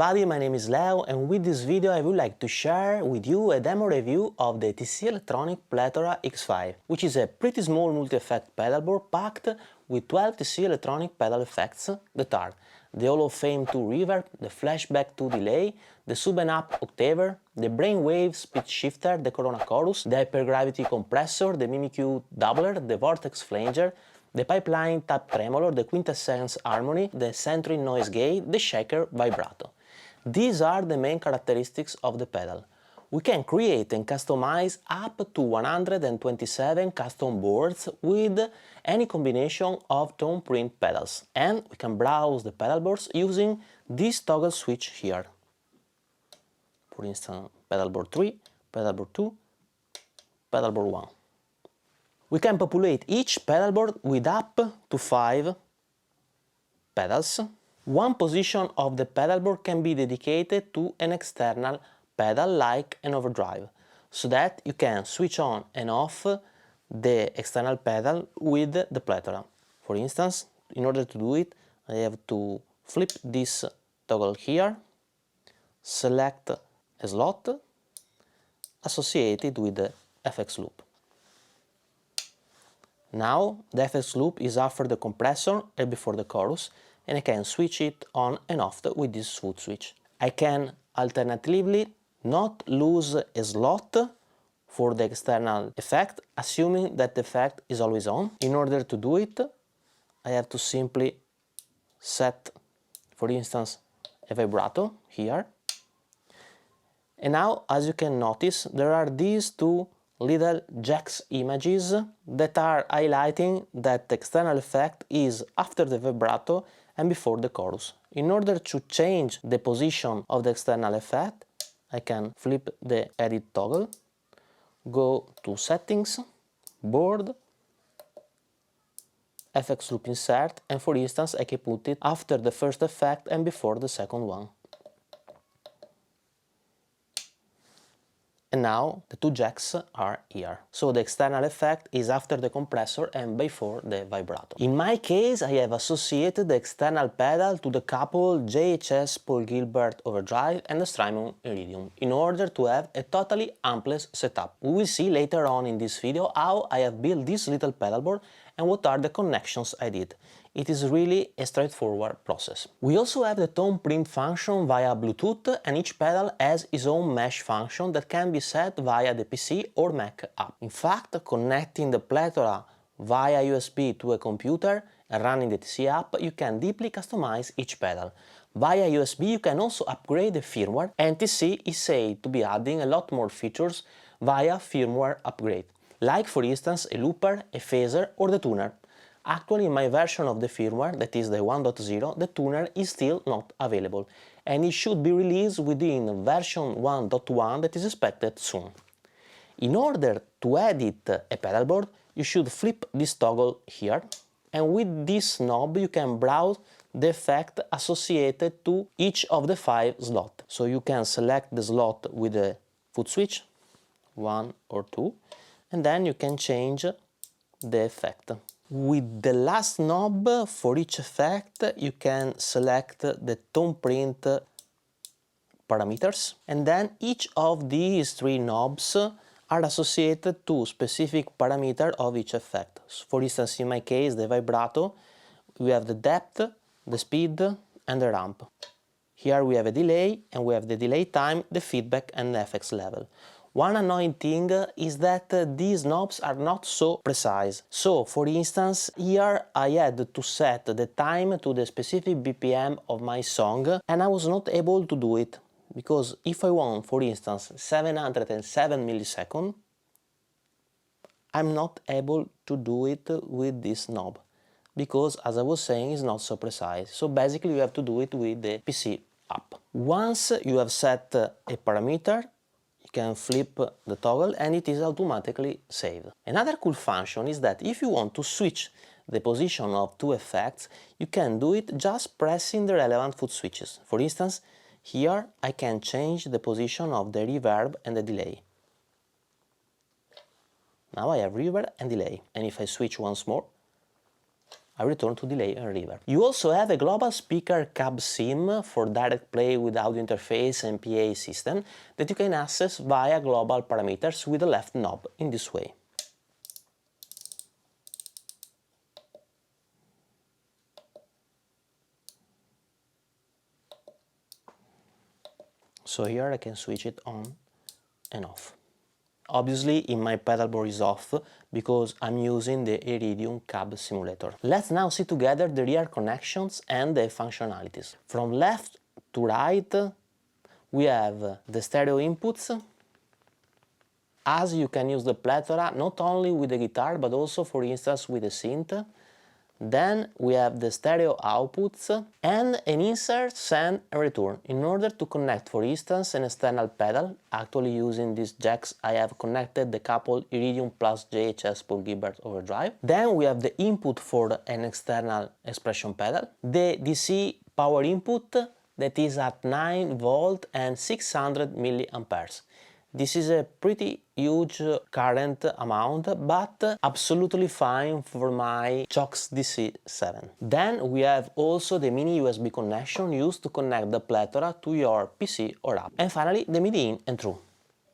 everybody, my name is Leo and with this video I would like to share with you a demo review of the TC Electronic Plethora X5, which is a pretty small multi-effect pedalboard packed with 12 TC Electronic pedal effects that are the Hall of Fame 2 reverb, the Flashback 2 delay, the Sub and Up octaver, the Brainwave speed shifter, the Corona chorus, the Hypergravity compressor, the Mimikyu doubler, the Vortex flanger, the Pipeline tap tremolo, the Quintessence harmony, the Sentry noise gate, the Shaker vibrato. These are the main characteristics of the pedal. We can create and customize up to 127 custom boards with any combination of tone print pedals, and we can browse the pedal boards using this toggle switch here. For instance, pedalboard 3, pedalboard 2, pedalboard 1. We can populate each pedalboard with up to 5 pedals. One position of the pedalboard can be dedicated to an external pedal like an overdrive, so that you can switch on and off the external pedal with the Plethora. For instance, in order to do it, I have to flip this toggle here, select a slot associated with the FX loop. Now the FX loop is after the compressor and before the chorus, and I can switch it on and off with this foot switch. I can alternatively not lose a slot for the external effect, assuming that the effect is always on. In order to do it, I have to simply set, for instance, a vibrato here. And now, as you can notice, there are these two little jacks images that are highlighting that the external effect is after the vibrato and before the chorus. In order to change the position of the external effect, I can flip the edit toggle, go to settings, board, FX loop insert, and for instance I can put it after the first effect and before the second one. And now the two jacks are here. So the external effect is after the compressor and before the vibrato. In my case, I have associated the external pedal to the couple JHS Paul Gilbert Overdrive and the Strymon IRIDIUM in order to have a totally ampless setup. We will see later on in this video how I have built this little pedalboard and what are the connections I did. It is really a straightforward process. We also have the tone print function via Bluetooth, and each pedal has its own mesh function that can be set via the PC or Mac app. In fact, connecting the Plethora via USB to a computer and running the TC app, you can deeply customize each pedal. Via USB you can also upgrade the firmware, and TC is said to be adding a lot more features via firmware upgrade, like for instance a looper, a phaser or the tuner. Actually, in my version of the firmware, that is the 1.0, the tuner is still not available, and it should be released within version 1.1 that is expected soon. In order to edit a pedalboard, you should flip this toggle here, and with this knob you can browse the effect associated to each of the 5 slots. So you can select the slot with the foot switch, 1 or 2, and then you can change the effect. With the last knob for each effect you can select the tone print parameters, and then each of these 3 knobs are associated to specific parameter of each effect. So for instance, in my case, the vibrato, we have the depth, the speed and the ramp. Here we have a delay, and we have the delay time, the feedback and the FX level. One annoying thing is that these knobs are not so precise. So, for instance, here I had to set the time to the specific BPM of my song, and I was not able to do it, because if I want, for instance, 707 milliseconds, I'm not able to do it with this knob, because, as I was saying, it's not so precise. So basically you have to do it with the PC app. Once you have set a parameter, you can flip the toggle and it is automatically saved. Another cool function is that if you want to switch the position of 2 effects, you can do it just pressing the relevant foot switches. For instance, here I can change the position of the reverb and the delay. Now I have reverb and delay, and if I switch once more, I return to delay and reverb. You also have a global speaker cab sim for direct play with audio interface and PA system that you can access via global parameters with the left knob in this way. So here I can switch it on and off. Obviously, in my pedalboard is off because I'm using the Iridium cab simulator. Let's now see together the rear connections and the functionalities. From left to right, we have the stereo inputs, as you can use the Plethora not only with the guitar but also, for instance, with the synth. Then we have the stereo outputs and an insert, send and return. In order to connect, for instance, an external pedal, actually using these jacks I have connected the coupled Iridium plus JHS Paul Gilbert overdrive. Then we have the input for an external expression pedal, the DC power input that is at 9 volt and 600 milliamperes. This is a pretty huge current amount, but absolutely fine for my Chox DC7. Then we have also the mini USB connection used to connect the Plethora to your PC or app. And finally, the MIDI in and through.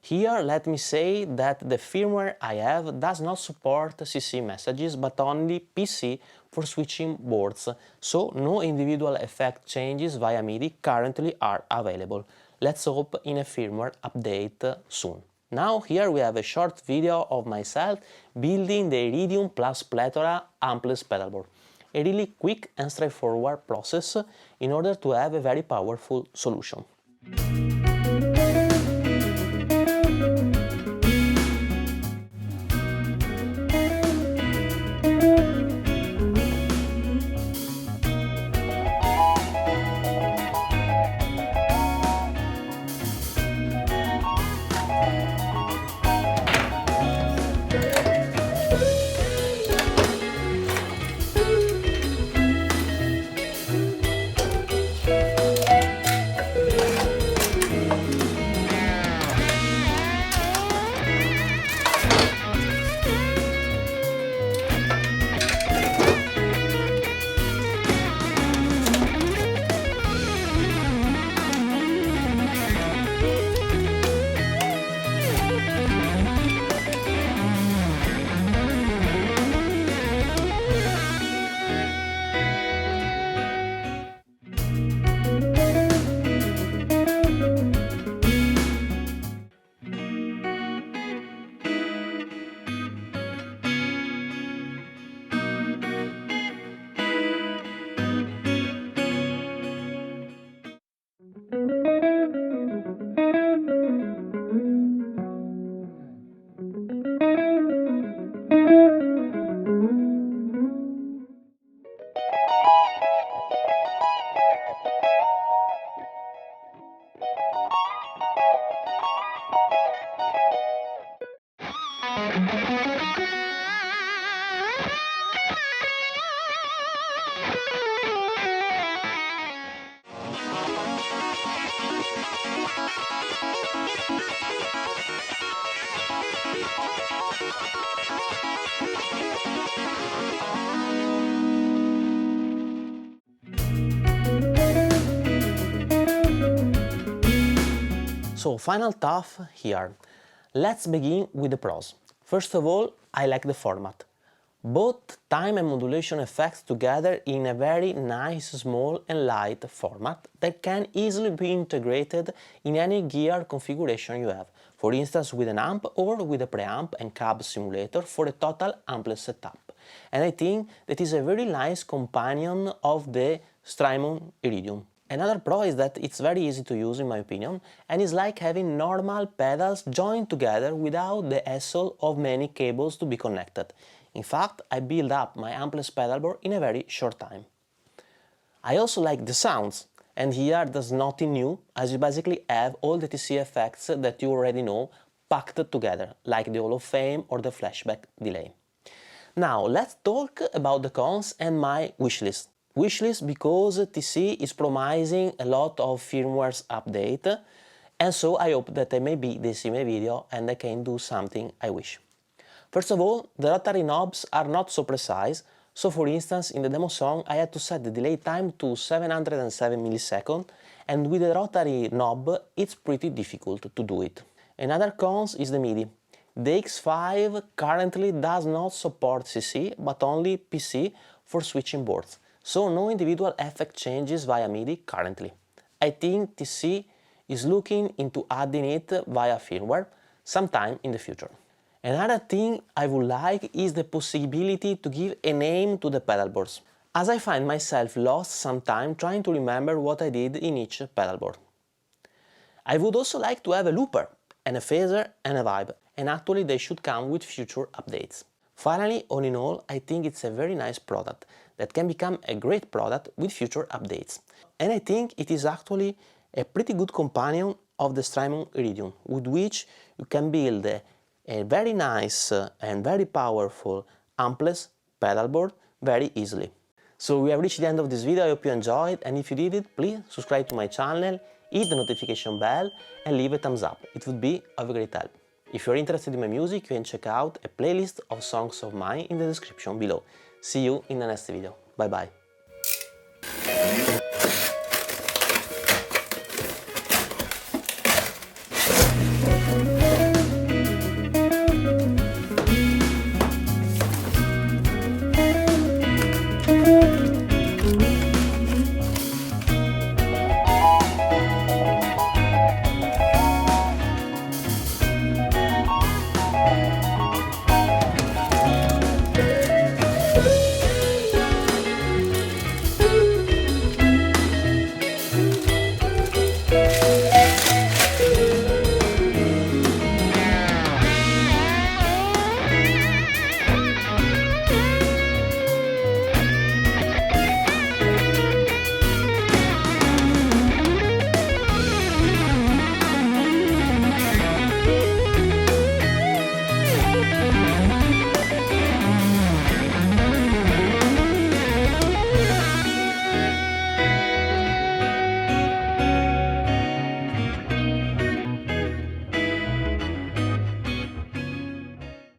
Here let me say that the firmware I have does not support CC messages, but only PC for switching boards, so no individual effect changes via MIDI currently are available. Let's hope in a firmware update soon. Now here we have a short video of myself building the Iridium plus Plethora ampless pedalboard. A really quick and straightforward process in order to have a very powerful solution. So final stuff here. Let's begin with the pros. First of all, I like the format. Both time and modulation effects together in a very nice, small and light format that can easily be integrated in any gear configuration you have, for instance with an amp or with a preamp and cab simulator for a total ampless setup. And I think that is a very nice companion of the Strymon IRIDIUM. Another pro is that it's very easy to use in my opinion, and it's like having normal pedals joined together without the hassle of many cables to be connected. In fact, I built up my ampless pedalboard in a very short time. I also like the sounds, and here there's nothing new, as you basically have all the TC effects that you already know packed together, like the Hall of Fame or the flashback delay. Now let's talk about the cons and my wishlist. Wishlist because TC is promising a lot of firmware's update, and so I hope that I maybe they see my video and I can do something I wish. First of all, the rotary knobs are not so precise, So for instance, in the demo song I had to set the delay time to 707 milliseconds, and with the rotary knob it's pretty difficult to do it. Another cons is the MIDI. The X5 currently does not support CC, but only PC for switching boards, so no individual effect changes via MIDI currently. I think TC is looking into adding it via firmware sometime in the future. Another thing I would like is the possibility to give a name to the pedalboards, as I find myself lost sometimes trying to remember what I did in each pedalboard. I would also like to have a looper, and a phaser and a vibe, and actually they should come with future updates. Finally, all in all, I think it's a very nice product that can become a great product with future updates. And I think it is actually a pretty good companion of the Strymon IRIDIUM, with which you can build a very nice and very powerful ampless pedalboard very easily. So we have reached the end of this video. I hope you enjoyed, and if you did it, please subscribe to my channel, hit the notification bell and leave a thumbs up. It would be of a great help. If you're interested in my music, you can check out a playlist of songs of mine in the description below. See you in the next video. Bye bye.